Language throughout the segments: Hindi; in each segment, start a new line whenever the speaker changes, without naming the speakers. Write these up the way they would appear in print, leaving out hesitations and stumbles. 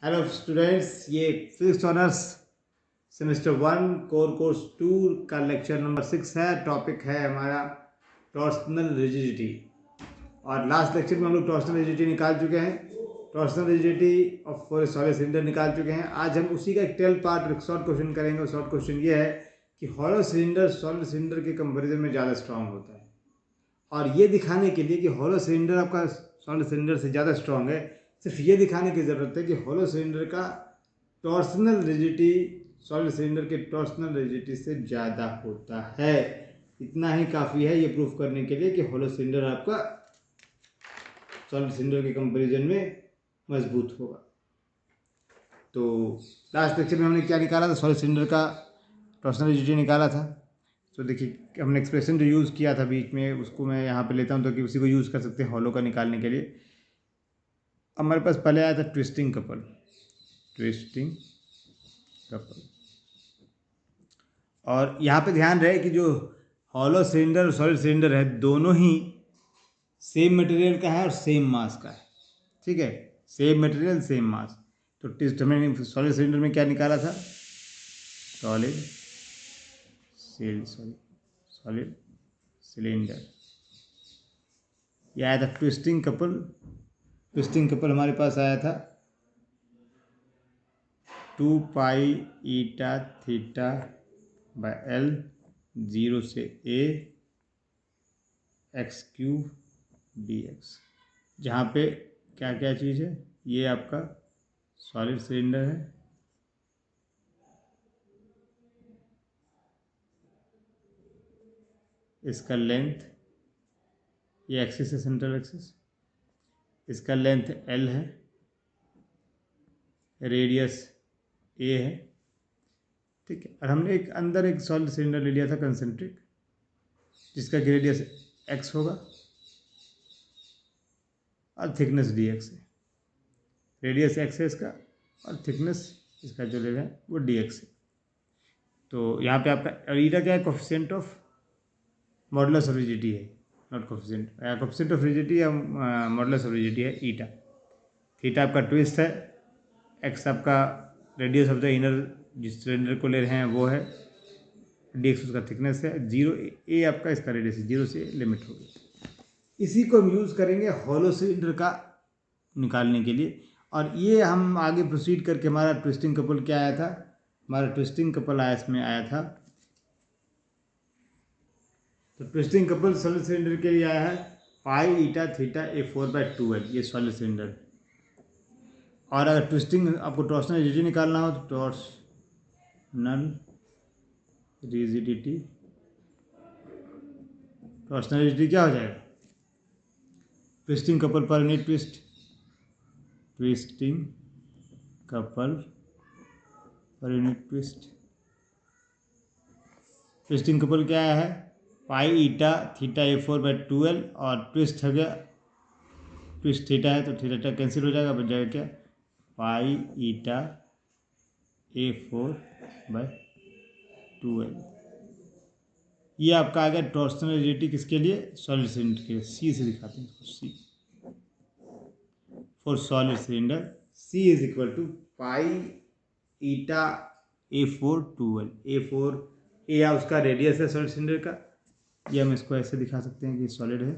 हेलो स्टूडेंट्स, ये फिजिक्स ऑनर्स सेमेस्टर 1 कोर्स 2 का लेक्चर नंबर 6 है। टॉपिक है हमारा टॉर्सनल रिजिडिटी। और लास्ट लेक्चर में हम लोग टॉर्सनल रिजिडिटी निकाल चुके हैं। Torsional rigidity of for solid cylinder निकाल चुके हैं। आज हम उसी का एक टेल पार्ट शॉर्ट क्वेश्चन करेंगे। शॉर्ट क्वेश्चन ये है कि हॉलो सिलेंडर सॉलिड सिलेंडर के कंपेरिजन में ज़्यादा स्ट्रांग होता है, और ये दिखाने के लिए कि हॉलो सिलेंडर आपका सॉलिड सिलेंडर से ज़्यादा स्ट्रांग है, सिर्फ ये दिखाने की ज़रूरत है कि हॉलो सिलेंडर का टॉर्सनल रिजिडिटी सॉलिड सिलेंडर के टॉर्सनल रिजिडिटी से ज़्यादा होता है। इतना ही काफ़ी है ये प्रूफ करने के लिए कि हॉलो सिलेंडर आपका सॉलिड सिलेंडर के कंपैरिजन में मजबूत होगा। तो लास्ट लेक्चर में हमने क्या निकाला था? सॉलिड सिलेंडर का टॉर्सनल रिजिडिटी निकाला था। तो देखिए, हमने एक्सप्रेशन जो यूज़ किया था बीच में, उसको मैं यहाँ पे लेता हूँ तो कि उसी को यूज़ कर सकते हैं हॉलो का निकालने के लिए। हमारे पास पहले आया था ट्विस्टिंग कपल। और यहाँ पे ध्यान रहे कि जो हॉलो सिलेंडर और सॉलिड सिलेंडर है, दोनों ही सेम मटेरियल का है और सेम मास का है। ठीक है, सेम मटेरियल सेम मास। तो हमने सॉलिड सिलेंडर में क्या निकाला था? Solid cylinder. यह आया था ट्विस्टिंग कपल। ट्विस्टिंग कपल हमारे पास आया था 2 pi eta theta by L 0 से a x क्यूब dx। जहाँ पे क्या क्या चीज़ है? ये आपका सॉलिड सिलेंडर है, इसका लेंथ, ये एक्सिस है सेंट्रल एक्सिस, इसका लेंथ L है, रेडियस A है। ठीक है, और हमने एक अंदर एक सॉलिड सिलेंडर ले लिया था कंसेंट्रिक, जिसका रेडियस x होगा और थिकनेस dx है। रेडियस x है इसका और थिकनेस इसका जो ले रहे हैं वो dx है। तो यहाँ पे आपका ईटा क्या है? Coefficient of modulus of rigidity है, not coefficient. Coefficient of rigidity या मॉडुलस ऑफ रिजिडिटी है ईटा। थीटा आपका ट्विस्ट है, एक्स आपका रेडियस ऑफ द इनर जिस सिलेंडर को ले रहे हैं वो है, dx उसका थिकनेस है, 0 a आपका इसका रेडियस है, 0 से लिमिट होगी। इसी को हम यूज़ करेंगे हॉलो सिलेंडर का निकालने के लिए। और ये हम आगे प्रोसीड करके हमारा ट्विस्टिंग कपल क्या आया था? हमारा ट्विस्टिंग कपल आया इसमें आया था, तो ट्विस्टिंग कपल सॉलिड सिलेंडर के लिए आया है पाई ईटा थीटा A4/2L। ये सॉलिड सिलेंडर। और अगर ट्विस्टिंग आपको टॉर्सनल रिजिडिटी निकालना हो तो टॉर्सनल रिजिडिटी क्या हो जाएगा? Twisting couple per unit twist, twisting couple per unit twist. Twisting couple क्या है? पाई ईटा थीटा A4/2L, और ट्विस्ट हो गया, ट्विस्ट थीटा है तो थीटा कैंसिल हो जाएगा, बच जाएगा क्या? पाई ईटा A4/2L। ये आपका आ गया टॉर्सनल रिजिडिटी किसके लिए? सॉलिड सिलेंडर के लिए। सी से दिखाते हैं इसको, C for solid cylinder. C is equal to pi eta A4/2L। A4 A उसका रेडियस है सॉलिड सिलेंडर का। ये हम इसको ऐसे दिखा सकते हैं कि सॉलिड है,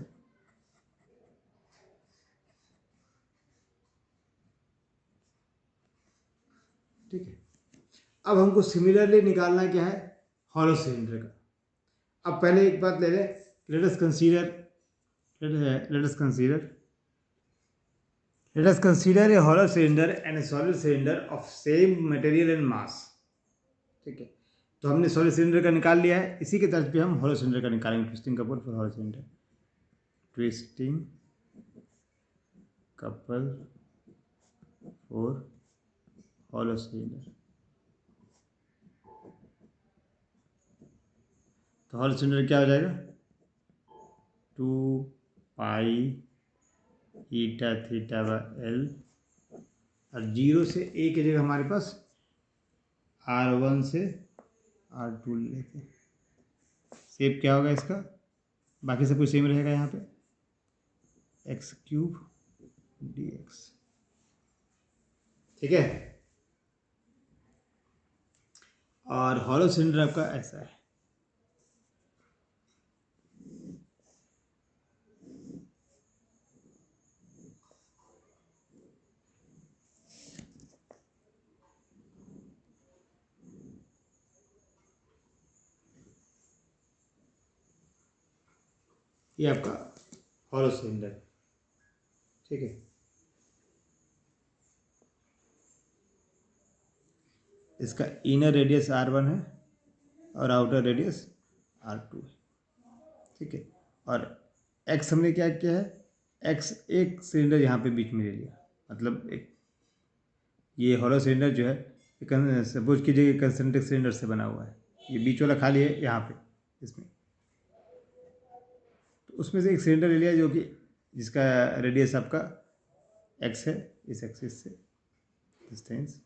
ठीक है। अब हमको सिमिलरली निकालना क्या है? हॉलो सिलेंडर का। अब पहले एक बात ले लें, let us consider a hollow cylinder and A solid cylinder of same material and mass. ठीक है, तो हमने सॉलिड सिलेंडर का निकाल लिया है, इसी के तर्ज पे हम हॉलो सिलेंडर का निकालेंगे। Twisting couple for hollow cylinder, twisting couple for hollow cylinder. तो हॉलो सिलेंडर क्या हो जाएगा? 2 pi eta theta by L, और 0 से a की जगह हमारे पास R1 से R2 लेते हैं। शेप क्या होगा इसका? बाकी सब कुछ सेम रहेगा यहाँ पे, x क्यूब dx। ठीक है। और हॉलो सिलेंडर आपका ऐसा है। ये आपका हॉलो सिलेंडर, ठीक है। इसका इनर रेडियस R1 है और आउटर रेडियस R2 है, ठीक है। और एक्स हमने क्या किया है, एक्स एक सिलेंडर यहाँ पे बीच में ले लिया, मतलब एक ये हॉलो सिलेंडर जो है सपोज कीजिए कंसेंट्रिक सिलेंडर से बना हुआ है, ये बीच वाला खाली है यहाँ पे इसमें, तो उसमें से एक सिलेंडर ले लिया जो कि जिसका रेडियस आपका एक्स है, इस एक्सिस से डिस्टेंस।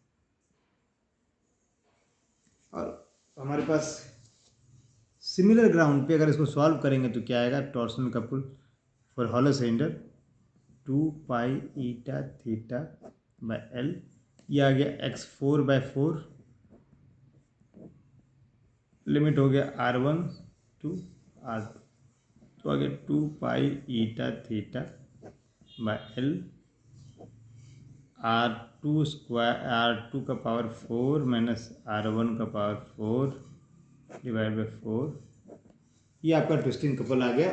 और हमारे पास सिमिलर ग्राउंड पे अगर इसको सॉल्व करेंगे तो क्या आएगा, torsional couple for hollow cylinder 2 pi eta theta by L, ये आ गया x4/4, लिमिट हो गया R1 to R2, तो आ गया 2 pi eta theta by L R2 square R2 का पावर 4 माइनस R1 का पावर 4 डिवाइड बाई 4। ये आपका ट्विस्टिंग कपल आ गया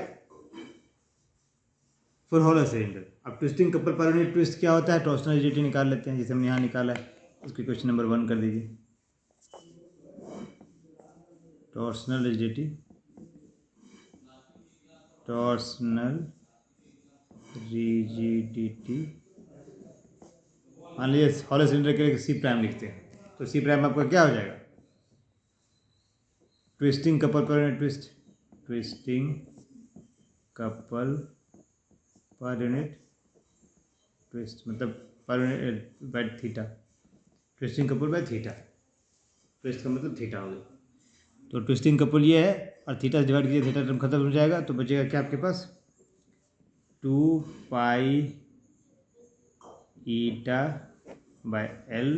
फॉर हॉलो सिलेंडर। अब twisting couple per unit twist क्या होता है, टॉर्सनल रिजिडिटी निकाल लेते हैं, जैसे हमने यहाँ निकाला है, उसकी क्वेश्चन नंबर 1 कर दीजिए। टॉर्सनल रिजिडिटी, टॉर्सनल रिजिडिटी, मान लीजिए हॉलो सिलेंडर के लिए सी प्राइम लिखते हैं, तो सी प्राइम आपका क्या हो जाएगा, twisting couple per unit twist, twisting couple per unit twist, मतलब per unit by theta, twisting couple by theta, twist का मतलब थीटा हो गया। तो ट्विस्टिंग कपल ये है और थीटा से डिवाइड कीजिए, थीटा टर्म खत्म हो जाएगा, तो बचेगा क्या आपके पास 2 pi eta by L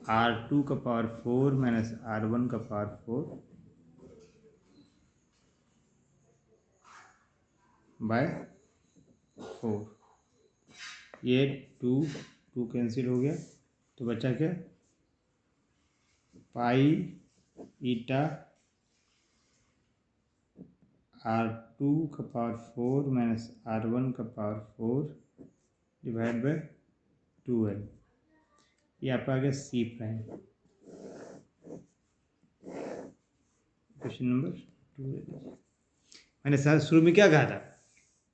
R2 का पावर 4 माइनस R1 का पावर 4 बाय 4। ये 2 कैंसिल हो गया, तो बचा क्या, पाई ईटा R2 का पावर 4 माइनस R1 का पावर 4 डिवाइड बाय 2l। ये आपका आ गया सी प्राइम। क्वेश्चन नंबर 2 मैंने सर शुरू में क्या कहा था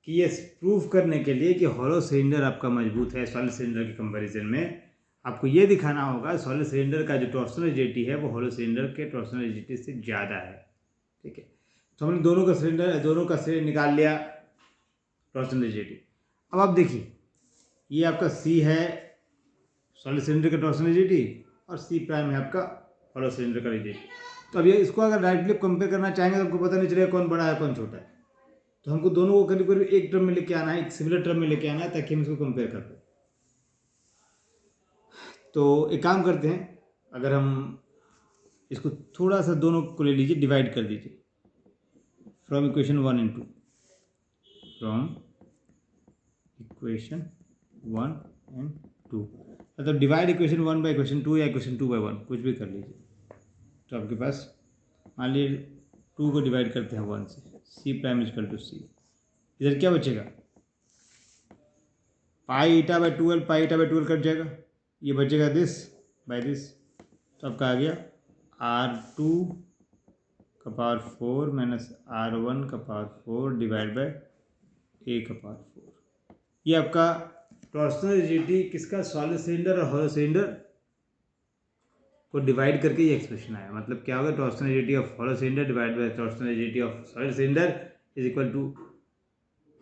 कि ये प्रूफ करने के लिए कि हॉलो सिलेंडर आपका मजबूत है सॉलिड सिलेंडर के कंपैरिजन में, आपको ये दिखाना होगा सॉलिड सिलेंडर का जो टॉर्सनल रिजिडिटी है वो हॉलो सिलेंडर के टॉर्सनल रिजिडिटी से ज़्यादा है, ठीक है। तो हमने दोनों का सिलेंडर निकाल लिया टॉर्सनल रिजिडिटी। अब आप देखिए ये आपका सी है सॉलिड सिलेंडर का टॉर्सनल रिजिडिटी और सी प्राइम है आपका हॉलो सिलेंडर का रिजिडिटी। तो अब ये इसको अगर डायरेक्टली कंपेयर करना चाहेंगे तो आपको पता नहीं चलेगा कौन बड़ा है कौन छोटा है, तो हमको दोनों को करीब करीब एक टर्म में लेके आना है, एक सिमिलर टर्म में लेके आना है ताकि हम इसको कंपेयर कर पाए। तो एक काम करते हैं, अगर हम इसको थोड़ा सा दोनों को ले लीजिए, डिवाइड कर दीजिए from equation 1 and 2, from equation 1 and 2, मतलब डिवाइड इक्वेशन 1 बाई इक्वेशन 2 या इक्वेशन 2 बाई 1 कुछ भी कर लीजिए। तो आपके पास मान लीजिए 2 को डिवाइड करते हैं 1 से, C prime is equal to C, इधर क्या बचेगा, pi eta by 12, pi eta by 12 cut जाएगा, ये बचेगा दिस बाई दिस, तो आपका आ गया R2 का पावर 4 माइनस R1 का पावर 4 डिवाइड बाई ए का पावर 4। ये आपका टॉर्सनल रिजिडिटी किसका, सॉलिड सिलेंडर और हॉलो सिलेंडर को डिवाइड करके ये एक्सप्रेशन आया। मतलब क्या होगा, torsional rigidity of hollow cylinder divide by torsional rigidity of solid cylinder is equal to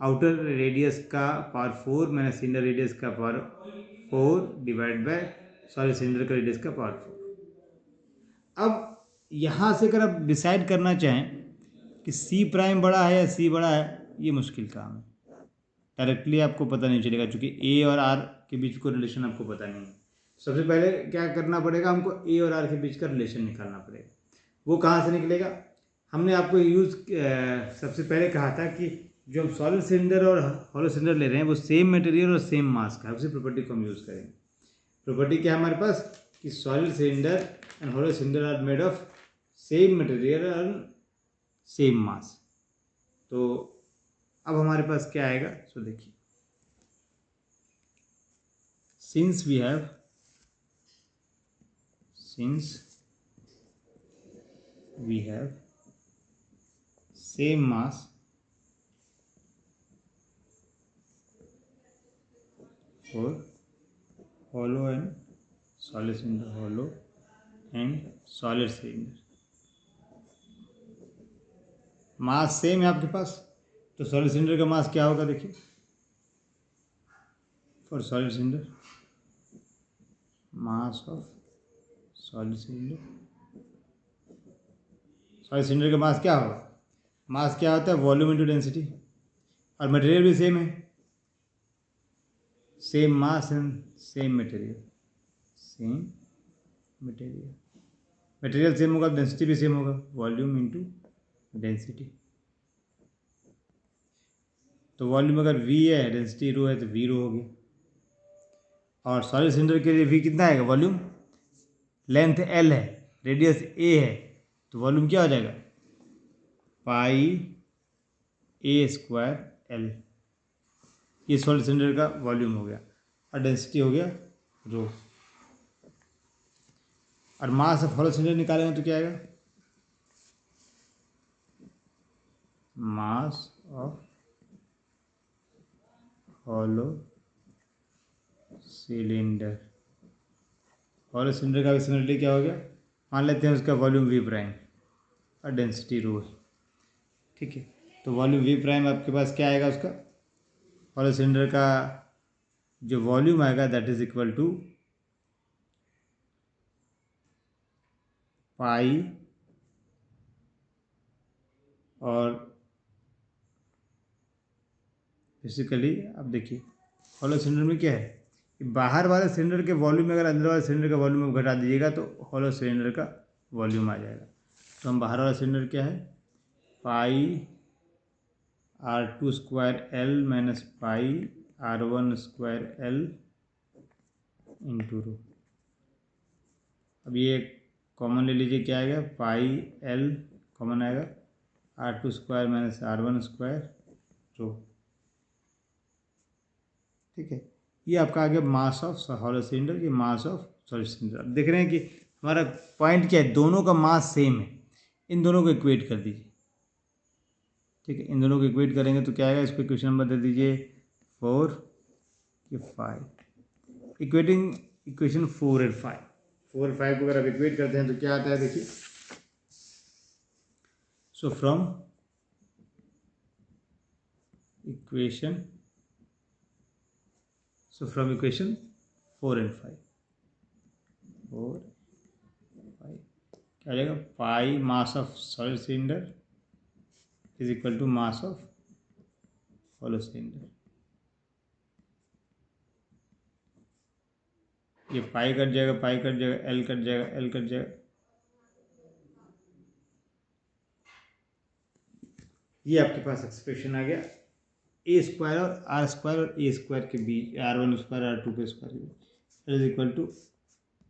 outer radius का पावर 4 माइनस इनर रेडियस का power 4 divide by solid cylinder का रेडियस का पावर 4। अब यहाँ से अगर आप डिसाइड करना चाहें कि सी प्राइम बड़ा है या सी बड़ा है, ये मुश्किल काम है, डायरेक्टली आपको पता नहीं चलेगा क्योंकि ए और आर के बीच को रिलेशन आपको पता नहीं है। सबसे पहले क्या करना पड़ेगा, हमको ए और आर के बीच का रिलेशन निकालना पड़ेगा। वो कहाँ से निकलेगा? हमने आपको सबसे पहले कहा था कि जो हम सॉलिड सिलेंडर और हॉलो सिलेंडर ले रहे हैं वो सेम मटेरियल और सेम मास का है, उसी प्रॉपर्टी को हम यूज़ करेंगे। प्रॉपर्टी क्या है हमारे पास कि solid cylinder and hollow cylinder are made of same material and same mass. तो अब हमारे पास क्या आएगा, सो देखिए, since we have same mass for hollow and solid cylinder, hollow and solid cylinder, mass same है आपके पास, तो सॉलिड सिलेंडर का मास क्या होगा देखिए, for solid cylinder mass of solid cylinder, solid cylinder का मास क्या होगा, मास क्या होता है वॉल्यूम इनटू डेंसिटी, और मटेरियल भी सेम है, same mass and same material, same material, material same होगा डेंसिटी भी सेम होगा, वॉल्यूम इनटू डेंसिटी। तो वॉल्यूम अगर v है, डेंसिटी रो है, तो v रो हो गया। और सॉलिड सिलेंडर के लिए v कितना आएगा, वॉल्यूम, लेंथ l है, रेडियस a है, तो वॉल्यूम क्या हो जाएगा, पाई a स्क्वायर l, ये सॉलिड सिलेंडर का वॉल्यूम हो गया, और डेंसिटी हो गया रो। और मास ऑफ हॉलो सिलेंडर निकालेंगे तो क्या आएगा, मास of hollow cylinder, hollow cylinder का भी सिमिलरिटी क्या हो गया, मान लेते हैं उसका वॉल्यूम वी प्राइम और डेंसिटी रो है, ठीक है। तो वॉल्यूम वी प्राइम आपके पास क्या आएगा, उसका हॉलो सिलेंडर का जो वॉल्यूम आएगा दैट इज इक्वल टू पाई, और बेसिकली अब देखिए हॉलो सिलेंडर में क्या है कि बाहर वाले सिलेंडर के वॉल्यूम में अगर अंदर वाले सिलेंडर का वॉल्यूम घटा दीजिएगा तो हॉलो सिलेंडर का वॉल्यूम आ जाएगा। तो हम बाहर वाला सिलेंडर क्या है, पाई R2 square L minus pi R1 square L into rho. अब ये कॉमन ले लीजिए, क्या आएगा, पाई एल कॉमन आएगा, R2 square minus R1 square rho, ठीक है। ये आपका आ गया मास ऑफ हॉलो सिलेंडर, ये मास ऑफ सॉलिड सिलेंडर। अब देख रहे हैं कि हमारा पॉइंट क्या है, दोनों का मास सेम है, इन दोनों को इक्वेट कर दीजिए, ठीक है। इन दोनों को इक्वेट करेंगे तो क्या आएगा, इसको इक्वेशन नंबर दे दीजिए 4 ये 5, इक्वेटिंग इक्वेशन 4 और 5, 4 और 5 को अगर आप इक्वेट करते हैं तो क्या आता है देखिए, सो फ्रॉम इक्वेशन 4 and 5, 4 5 क्या आ जाएगा, pi mass of solid cylinder is equal to mass of hollow cylinder. ये पाई कट जाएगा, पाई कट जाएगा, एल कट जाएगा, एल कट जाएगा, ये आपके पास एक्सप्रेशन आ गया ए स्क्वायर और आर स्क्वायर और ए स्क्वायर के बीच, R1 स्क्वायर R2 के स्क्वायर के बीच, is equal to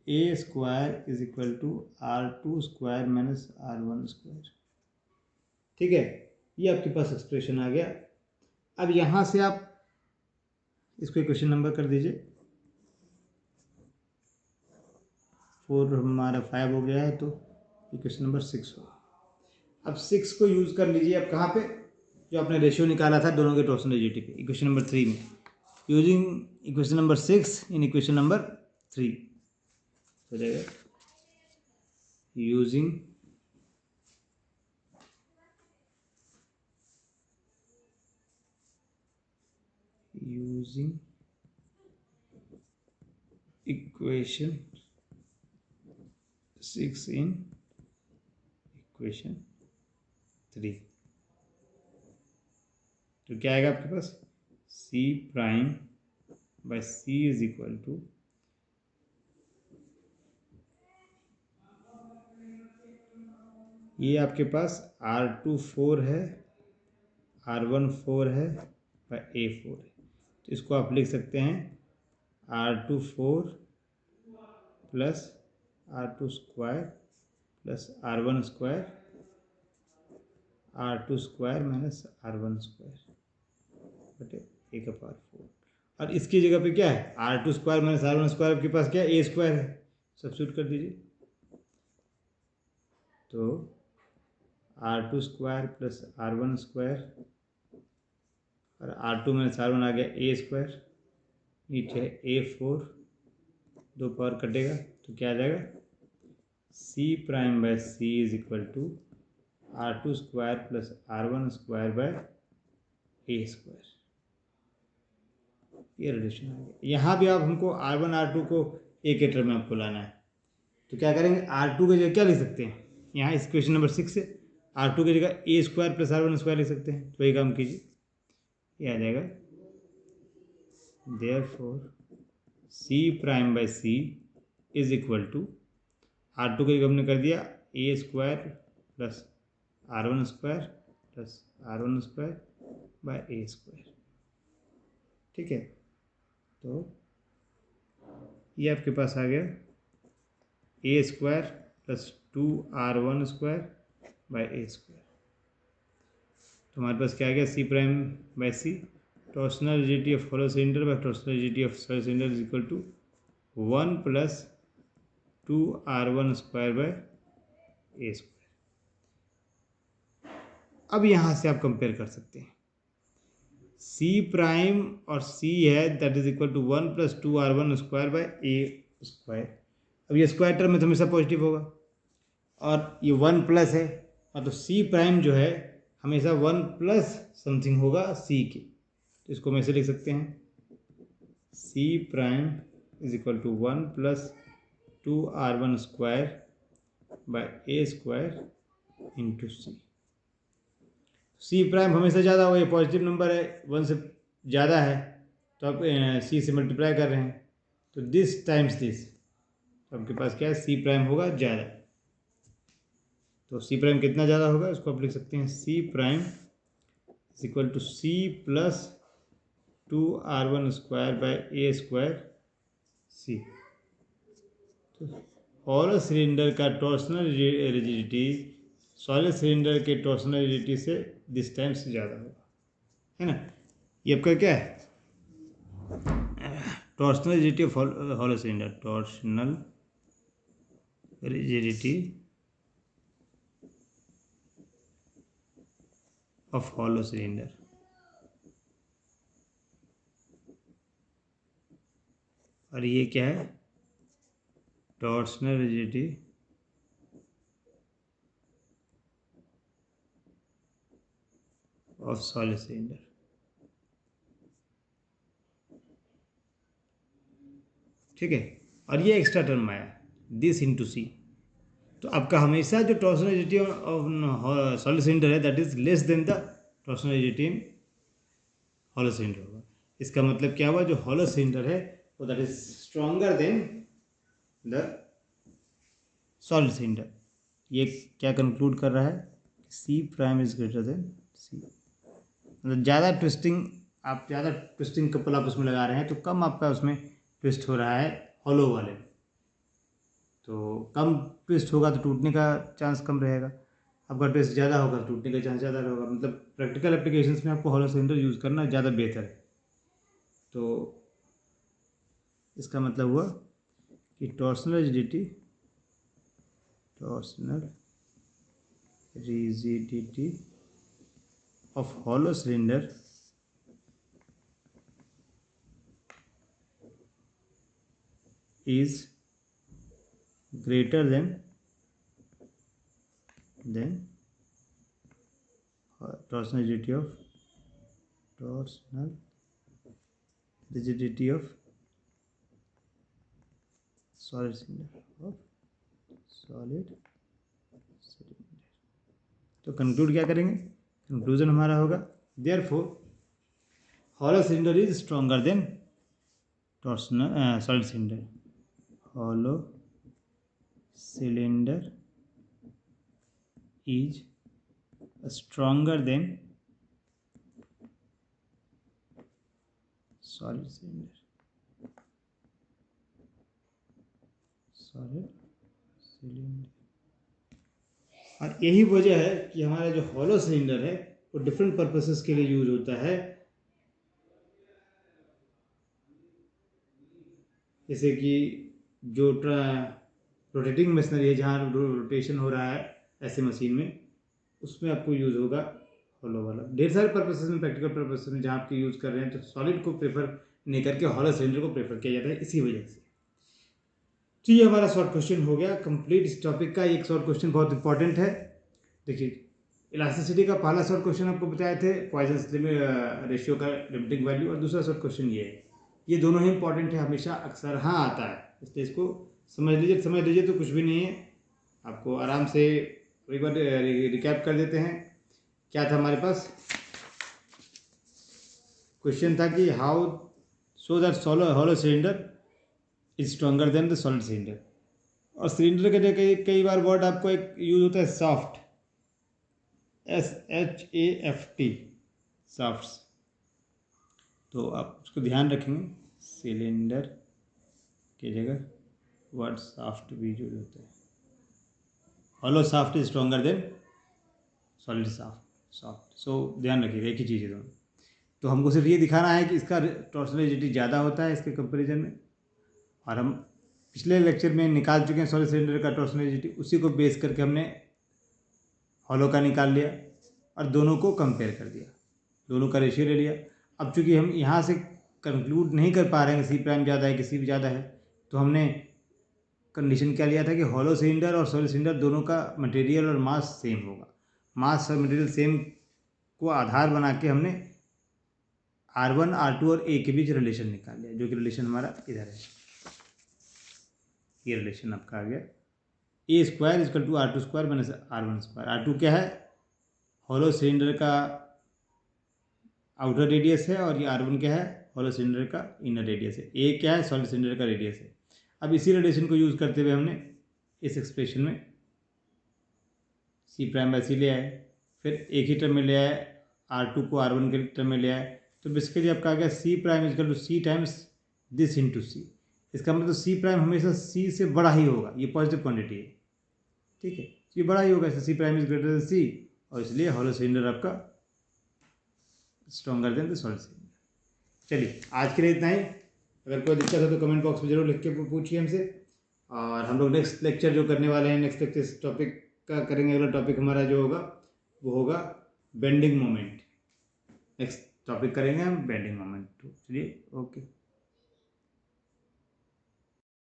A square is equal to R2 square minus R1 square, ठीक है। ये आपके पास एक्सप्रेशन आ गया। अब यहाँ से आप इसको इक्वेशन नंबर कर दीजिए, 4 हमारा 5 हो गया है, तो इक्वेशन नंबर 6 हो। अब 6 को यूज़ कर लीजिए, अब कहाँ पे, जो आपने रेशियो निकाला था दोनों के टॉर्सन रिजिडिटी पे, इक्वेशन नंबर 3 में, using equation number 6 in equation number 3 हो जाएगा, यूजिंग इक्वेशन 6 इन इक्वेशन 3, तो क्या आएगा आपके पास, C prime by C is equal to ये आपके पास R2 4 है, R1 4 है और A 4 है। तो इसको आप लिख सकते हैं R2 4 plus R2 square plus R1 square, R2 square minus R1 square बटे ए का पावर 4। और इसकी जगह पे क्या है, R2 square minus R1 square आपके पास क्या है, ए स्क्वायर है, सब्स्टिट्यूट कर दीजिए। तो R2 square plus R1 square और R2 माइनस R1 आ गया ए स्क्वायर, नीचे है A4, 2 पावर कटेगा तो क्या आ जाएगा, C prime by C is equal to R2 square plus R1 square by A square. ये रिलेशन आ गया। यहाँ भी आप हमको R1 R2 को एक के टर्म में आपको लाना है, तो क्या करेंगे, R2 की जगह क्या लिख सकते हैं, यहाँ इस क्वेश्चन नंबर 6 से R2 की जगह ए स्क्वायर प्लस R1 स्क्वायर लिख सकते हैं। तो ये काम कीजिए, ये आ जाएगा therefore C prime by C is equal to R2 की जगह हमने कर दिया A square plus R1 square plus R1 square by A square. ठीक है, तो ये आपके पास आ गया A square plus 2R1 square by A square. तो हमारे पास क्या आ गया, C prime by C, torsional rigidity of hollow cylinder by torsional rigidity of solid cylinder is equal to 1 plus 2R1 square by A square. अब यहाँ से आप कंपेयर कर सकते हैं, C प्राइम और C है that is equal to 1 plus 2R1 square by A square. अब ये स्क्वायर टर्म में तो हमेशा पॉजिटिव होगा और ये 1 प्लस है, और तो C प्राइम जो है हमेशा 1 प्लस समथिंग होगा C के। तो इसको हम ऐसे लिख सकते हैं, C prime is equal to 1 plus 2R1 square by A square into C। C prime हमेशा ज़्यादा हो, ये पॉजिटिव नंबर है, 1 से ज़्यादा है, तो आप C से मल्टीप्लाई कर रहे हैं, तो दिस टाइम्स दिस, तो आपके पास क्या है, C प्राइम होगा ज़्यादा। तो C प्राइम कितना ज़्यादा होगा, इसको आप लिख सकते हैं C prime is equal to C plus 2R1 square by A square C। तो हॉलो सिलेंडर का टॉर्सनल रिजिडिटी सॉलिड सिलेंडर के टॉर्सनल रिजिडिटी से दिस टाइम्स ज़्यादा होगा, है ना। ये आपका क्या है, torsional rigidity of hollow cylinder, torsional rigidity of hollow cylinder. और ये क्या है, torsional rigidity of solid cylinder. ठीक है, और ये एक्स्ट्रा टर्म आया दिस इंटू सी। तो आपका हमेशा जो torsional rigidity of solid cylinder है that is less than the torsional rigidity in hollow cylinder होगा। इसका मतलब क्या हुआ, जो हॉलो सिलेंडर है वो that is stronger then the solid cylinder. ये क्या कंक्लूड कर रहा है, C prime is greater than C। मतलब ज़्यादा ट्विस्टिंग, आप ज़्यादा ट्विस्टिंग कपल आप उसमें लगा रहे हैं तो कम आपका उसमें ट्विस्ट हो रहा है हॉलो वाले में। तो कम ट्विस्ट होगा तो टूटने का चांस कम रहेगा, आपका ट्विस्ट ज़्यादा होगा तो टूटने का चांस ज़्यादा रहेगा। मतलब प्रैक्टिकल एप्लीकेशंस में आपको हॉलो सिलेंडर यूज़ करना ज़्यादा बेहतर है। तो इसका मतलब हुआ कि torsional rigidity of hollow cylinder is greater than torsional rigidity of solid cylinder तो कंक्लूड क्या करेंगे, कंक्लूजन हमारा होगा therefore hollow cylinder is stronger then torsional solid cylinder. Hollow cylinder is stronger than solid cylinder. solid cylinder. और यही वजह है कि हमारा जो हॉलो सिलेंडर है वो डिफरेंट पर्पसेस के लिए यूज होता है, जैसे कि जो रोटेटिंग मशीनरी है जहाँ रोटेशन हो रहा है ऐसे मशीन में, उसमें आपको यूज़ होगा हॉलो वाला। ढेर सारे पर्पसेस में, प्रैक्टिकल पर्पसेस में जहाँ आपके यूज़ कर रहे हैं तो सॉलिड को प्रेफर नहीं करके हॉलो सिलेंडर को प्रेफर किया जाता है इसी वजह से। तो ये हमारा शॉर्ट क्वेश्चन हो गया कंप्लीट इस टॉपिक का। एक शॉर्ट क्वेश्चन बहुत इंपॉर्टेंट है। देखिए, इलास्टिसिटी का पहला शॉर्ट क्वेश्चन आपको बताए थे पॉइजन्स रेशियो का लिमिटिंग वैल्यू, और दूसरा शॉर्ट क्वेश्चन ये है। ये दोनों ही इंपॉर्टेंट है, हमेशा अक्सर हाँ आता है, इसलिए इसको समझ लीजिए तो कुछ भी नहीं है। आपको आराम से एक बार रिकैप कर देते हैं। क्या था हमारे पास क्वेश्चन था कि how so that hollow cylinder is stronger then the solid cylinder. और सिलेंडर के लिए कई बार वर्ड आपको एक यूज होता है सॉफ्ट, SHAFT, सॉफ्ट। तो आप उसको ध्यान रखेंगे, सिलेंडर की जगह वर्ड सॉफ्ट भी यूज होता है। Hollow shaft is stronger than solid shaft. So ध्यान रखिएगा, एक ही चीज़ है दोनों। तो हमको सिर्फ ये दिखाना है कि इसका टॉर्सनल रिजिडिटी ज़्यादा होता है इसके कंपेरिजन में, और हम पिछले लेक्चर में निकाल चुके हैं सॉलिड सिलेंडर का टॉर्सनल रिजिडिटी, उसी को बेस करके हमने हॉलो का निकाल लिया और दोनों को कंपेयर कर दिया, दोनों का रेशियो ले लिया। अब चूंकि हम यहाँ से कंक्लूड नहीं कर पा रहे हैं कि सी प्राइम ज़्यादा है कि सी भी ज़्यादा है, तो हमने कंडीशन क्या लिया था कि हॉलो सिलेंडर और सॉलिड सिलेंडर दोनों का मटेरियल और मास सेम होगा। मास और मटेरियल सेम को आधार बना के हमने R1, R2 और A के बीच रिलेशन निकाल लिया, जो कि रिलेशन हमारा इधर है। ये रिलेशन आपका आ गया A square is equal to R2 square minus R1 square. R2 क्या है? हॉलो सिलेंडर का आउटर रेडियस है, और ये R1 क्या है? हॉलो सिलेंडर का इनर रेडियस है। A क्या है? सॉलिड सिलेंडर का रेडियस है। अब इसी रिलेशन को यूज़ करते हुए हमने इस एक्सप्रेशन में C प्राइम बाई C ले आए, फिर एक ही टर्म में ले आए, R2 को R1 के टर्म में ले आए। तो बेसिकली आपका आ गया C prime is equal to C times this into C। इसका मतलब C प्राइम हमेशा C से बड़ा ही होगा, ये पॉजिटिव क्वांटिटी है, ठीक है, ये बड़ा ही होगा, C prime is greater than C, और इसलिए हॉलो सिलेंडर आपका stronger than the solid cylinder. चलिए, आज के लिए इतना ही। अगर कोई दिक्कत हो तो कमेंट बॉक्स में जरूर लिख के पूछिए हमसे। और हम लोग नेक्स्ट लेक्चर जो करने वाले हैं, नेक्स्ट लेक्चर इस टॉपिक का करेंगे। अगला टॉपिक हमारा जो होगा वो होगा बेंडिंग मोमेंट। नेक्स्ट टॉपिक करेंगे हम बेंडिंग मोमेंट। चलिए, ओके।